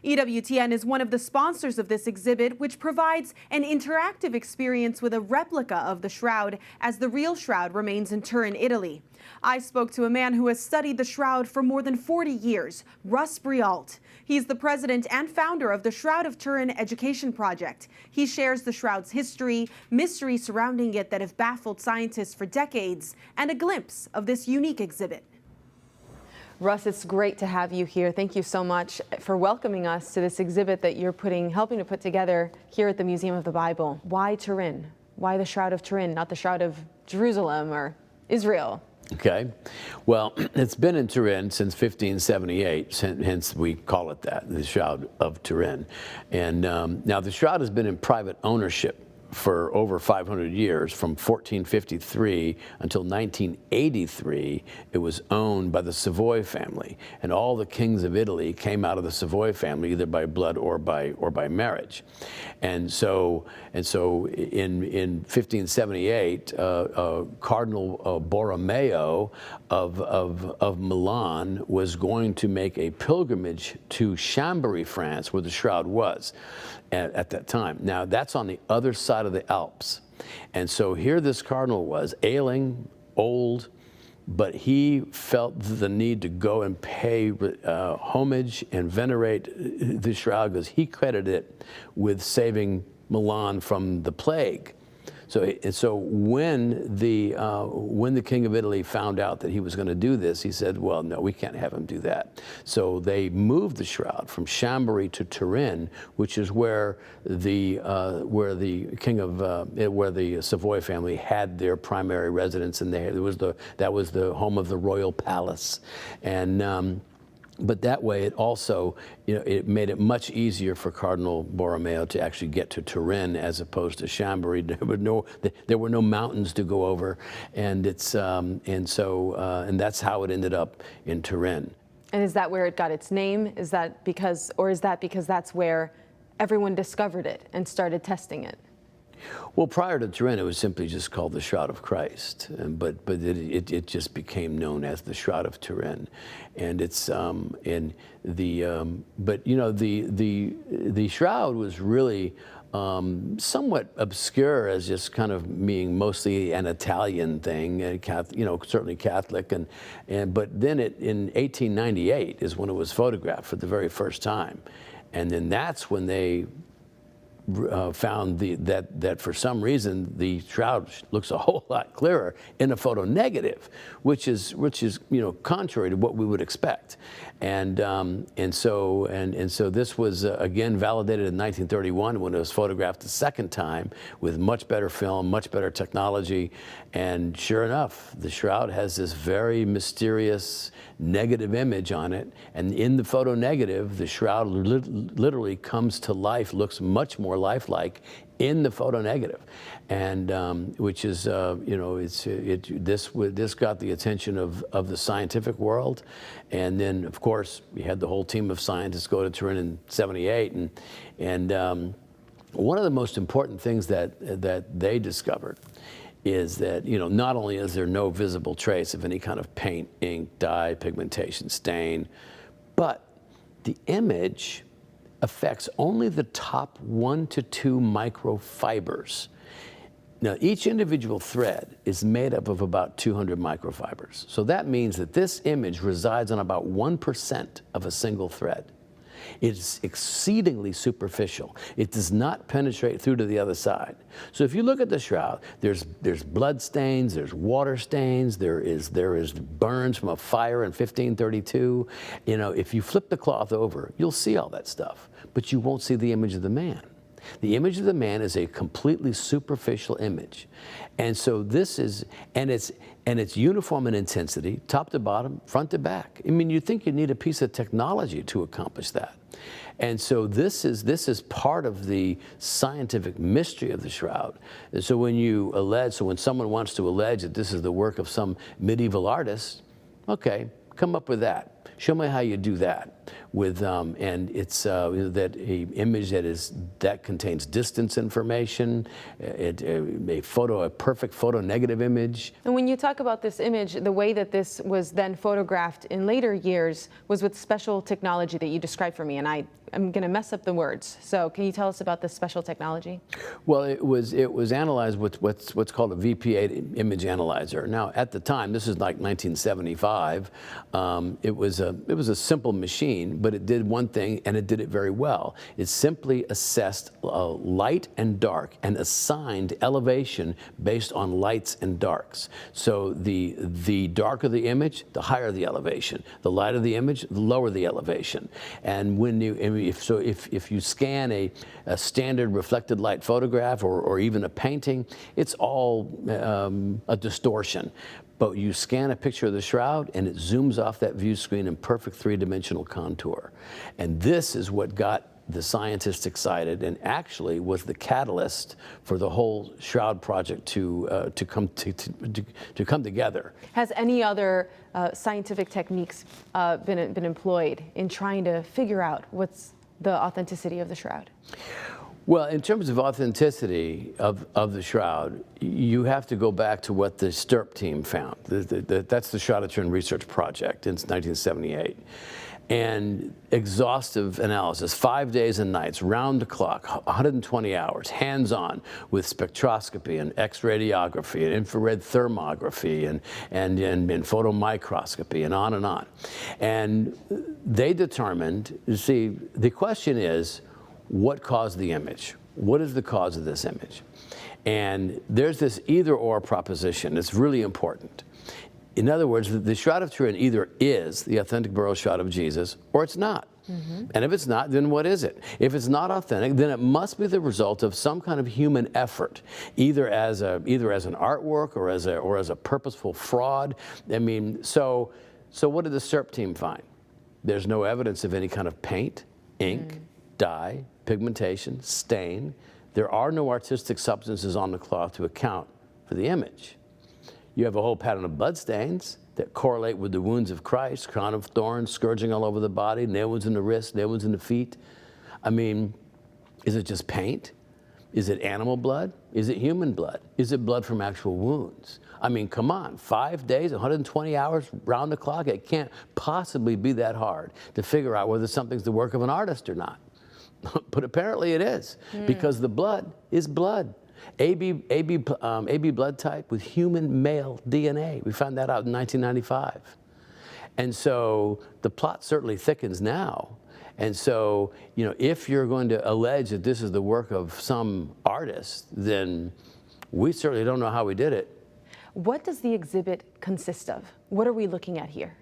EWTN is one of the sponsors of this exhibit, which provides an interactive experience with a replica of the shroud as the real shroud remains in Turin, Italy. I spoke to a man who has studied the shroud for more than 40 years, Russ Breault. He's the president and founder of the Shroud of Turin Education Project. He shares the shroud's history, mystery surrounding it that have baffled scientists for decades, and a glimpse of this unique exhibit. Russ, it's great to have you here. Thank you so much for welcoming us to this exhibit that you're helping to put together here at the Museum of the Bible. Why Turin? Why the Shroud of Turin, not the Shroud of Jerusalem or Israel? Okay. Well, it's been in Turin since 1578, hence we call it that, the Shroud of Turin. And now the shroud has been in private ownership for over 500 years. From 1453 until 1983, it was owned by the Savoy family, and all the kings of Italy came out of the Savoy family either by blood or by marriage. And so in 1578, Cardinal Borromeo of Milan was going to make a pilgrimage to Chambéry, France, where the shroud was at that time. Now, that's on the other side of the Alps. And so here this cardinal was, ailing, old, but he felt the need to go and pay homage and venerate the shroud because he credited it with saving Milan from the plague. So when the King of Italy found out that he was going to do this, he said, well, no, we can't have him do that. So they moved the shroud from Chambéry to Turin, which is where the Savoy family had their primary residence, and that was the home of the royal palace. And but that way, it also, it made it much easier for Cardinal Borromeo to actually get to Turin as opposed to Chambéry. There were no mountains to go over, and that's how it ended up in Turin. And is that where it got its name? Is that because that's where everyone discovered it and started testing it? Well, prior to Turin, it was simply just called the Shroud of Christ, but it just became known as the Shroud of Turin, and it's the shroud was really somewhat obscure as just kind of being mostly an Italian thing, and certainly Catholic, but then in 1898 is when it was photographed for the very first time, and then that's when they found that for some reason the shroud looks a whole lot clearer in a photo negative, which is contrary to what we would expect, and so this was again validated in 1931 when it was photographed the second time with much better film, much better technology, and sure enough, the shroud has this very mysterious negative image on it, and in the photo negative, the shroud literally comes to life, looks much more lifelike in the photo negative, and which is this got the attention of the scientific world, and then of course we had the whole team of scientists go to Turin in '78, and one of the most important things that they discovered is that, not only is there no visible trace of any kind of paint, ink, dye, pigmentation, stain, but the image affects only the top 1 to 2 microfibers. Now, each individual thread is made up of about 200 microfibers. So that means that this image resides on about 1% of a single thread. It's exceedingly superficial. It does not penetrate through to the other side. So if you look at the shroud, there's blood stains, there's water stains, there is burns from a fire in 1532. If you flip the cloth over, you'll see all that stuff, but you won't see the image of the man. The image of the man is a completely superficial image. And so this is, and it's uniform in intensity, top to bottom, front to back. I mean, you'd think you'd need a piece of technology to accomplish that. And so this is part of the scientific mystery of the shroud. And so when someone wants to allege that this is the work of some medieval artist, okay, come up with that. Show me how you do that. and it's that a image that contains distance information, a perfect photo-negative image. And when you talk about this image, the way that this was then photographed in later years was with special technology that you described for me, and I'm going to mess up the words. So can you tell us about this special technology? Well, it was analyzed with what's called a VP8 image analyzer. Now, at the time, this is like 1975. It was a simple machine, but it did one thing, and it did it very well. It simply assessed light and dark and assigned elevation based on lights and darks. So the darker the image, the higher the elevation. The lighter the image, the lower the elevation. And if you scan a standard reflected light photograph or even a painting, it's all a distortion. But you scan a picture of the shroud and it zooms off that view screen in perfect three-dimensional contour. And this is what got the scientists excited and actually was the catalyst for the whole Shroud project to come together. Has any other scientific techniques been employed in trying to figure out what's the authenticity of the shroud? Well, in terms of authenticity of the shroud, you have to go back to what the STURP team found. That's the Shroud of Turin research project in 1978. And exhaustive analysis, 5 days and nights, round the clock, 120 hours, hands-on with spectroscopy and X-radiography and infrared thermography and photomicroscopy and on and on. And they determined, you see, the question is, what caused the image? What is the cause of this image? And there's this either-or proposition that's really important. In other words, the Shroud of Turin either is the authentic burial shroud of Jesus or it's not. Mm-hmm. And if it's not, then what is it? If it's not authentic, then it must be the result of some kind of human effort, either as an artwork or as a purposeful fraud. I mean, so what did the STURP team find? There's no evidence of any kind of paint, ink, dye, pigmentation, stain. There are no artistic substances on the cloth to account for the image. You have a whole pattern of bloodstains that correlate with the wounds of Christ, crown of thorns, scourging all over the body, nail wounds in the wrists, nail wounds in the feet. I mean, is it just paint? Is it animal blood? Is it human blood? Is it blood from actual wounds? I mean, come on, 5 days, 120 hours, round the clock, it can't possibly be that hard to figure out whether something's the work of an artist or not. But apparently it is, because the blood is blood. AB blood type with human male DNA. We found that out in 1995. And so the plot certainly thickens now. And so, you know, if you're going to allege that this is the work of some artist, then we certainly don't know how we did it. What does the exhibit consist of? What are we looking at here?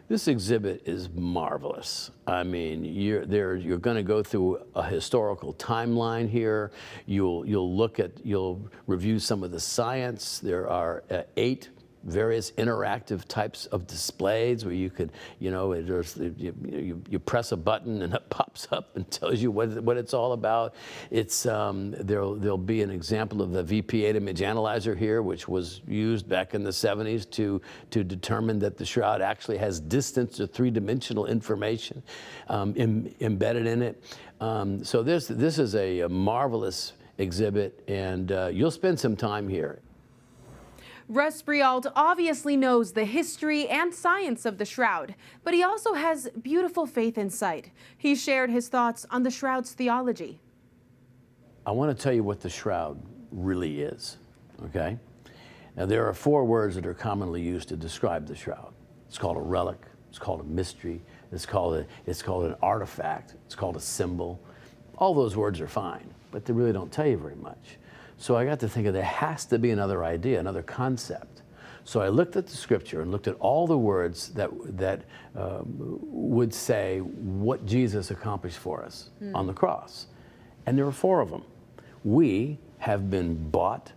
This exhibit is marvelous. I mean, you're going to go through a historical timeline here. You'll review some of the science. There are 8 various interactive types of displays where you could, you press a button and it pops up and tells you what it's all about. It's there'll be an example of the VP8 image analyzer here, which was used back in the 70s to determine that the shroud actually has distance or three-dimensional information embedded in it. So this is a marvelous exhibit, and you'll spend some time here. Russ Breault obviously knows the history and science of the shroud, but he also has beautiful faith insight. He shared his thoughts on the shroud's theology. I want to tell you what the shroud really is, okay? Now, there are 4 words that are commonly used to describe the shroud. It's called a relic, it's called a mystery, it's called an artifact, it's called a symbol. All those words are fine, but they really don't tell you very much. So I got to think there has to be another idea, another concept. So I looked at the scripture and looked at all the words that would say what Jesus accomplished for us on the cross. And there were 4 of them. We have been bought,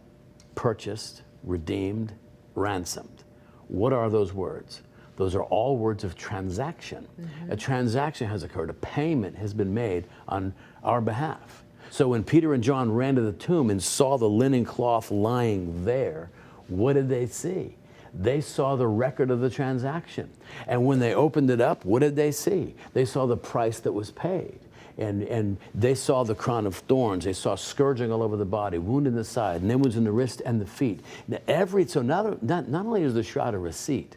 purchased, redeemed, ransomed. What are those words? Those are all words of transaction. A transaction has occurred. A payment has been made on our behalf. So when Peter and John ran to the tomb and saw the linen cloth lying there, what did they see? they saw the record of the transaction. And when they opened it up, what did they see? They saw the price that was paid. And they saw the crown of thorns. They saw scourging all over the body, wound in the side, and then wounds in the wrist and the feet. Now, so not only is the shroud a receipt,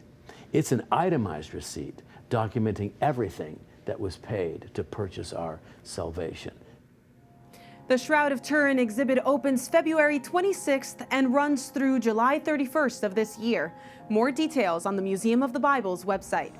it's an itemized receipt documenting everything that was paid to purchase our salvation. The Shroud of Turin exhibit opens February 26th and runs through July 31st of this year. More details on the Museum of the Bible's website.